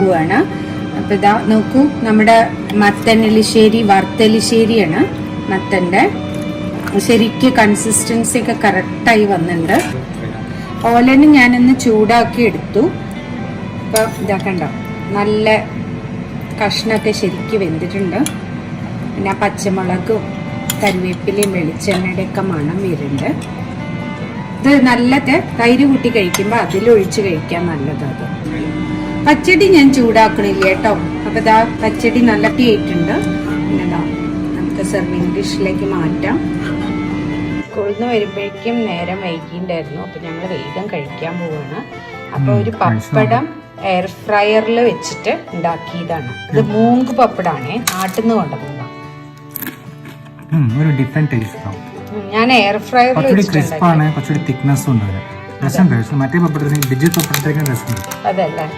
പോവാണ്. അപ്പൊ ഇതാ നോക്കൂ, നമ്മുടെ മത്തൻ എലിശ്ശേരി വറുത്തെലിശ്ശേരിയാണ്. മത്തന്റെ ശരിക്ക് കൺസിസ്റ്റൻസി ഒക്കെ കറക്റ്റായി വന്നിട്ടുണ്ട്. ഓലന് ഞാനൊന്ന് ചൂടാക്കി എടുത്തു. ഇപ്പൊ ഇതാക്കണ്ടോ, നല്ല കഷ്ണമൊക്കെ ശരിക്ക് വെന്തിട്ടുണ്ട്. പിന്നെ പച്ചമുളകും കറിവേപ്പിലയും വെളിച്ചെണ്ണയുടെ ഒക്കെ മണം വരുന്നുണ്ട്. ഇത് നല്ലത് തൈര് കൂട്ടി കഴിക്കുമ്പോൾ അതിലൊഴിച്ച് കഴിക്കാൻ നല്ലത്. അത് പച്ചടി ഞാൻ ചൂടാക്കണില്ല കേട്ടോ. അപ്പൊ ഇതാ പച്ചടി നല്ല ആയിട്ടുണ്ട്. പിന്നെ ഇതാ നമുക്ക് സെർവിങ് ഡിഷിലേക്ക് മാറ്റാം. സ്കൂളിൽ നിന്ന് വരുമ്പോഴേക്കും നേരം വൈകിണ്ടായിരുന്നു. അപ്പൊ ഞങ്ങൾ വേഗം കഴിക്കാൻ പോവാണ്. അപ്പൊ ഒരു പപ്പടം എയർ ഫ്രയറിൽ വെച്ചിട്ട് ഉണ്ടാക്കിയതാണ്. ഇത് മൂങ്ക് പപ്പടാണേ, നാട്ടിൽ നിന്ന് കൊണ്ടുവന്നതാണ്. ഒരു ഡിഫറെന്റ് ടേസ്റ്റ് ആണ്. ഞാൻ എയർ ഫ്രയറിൽ ക്രിസ്പാണ്, കുറച്ചുകൂടി തിക്നെസ്സും ഉണ്ട്. രസം മറ്റേ പപ്പടത്തിന് ഡിജിറ്റൽ പപ്പടത്തേക്ക് രസം. അതല്ലേ.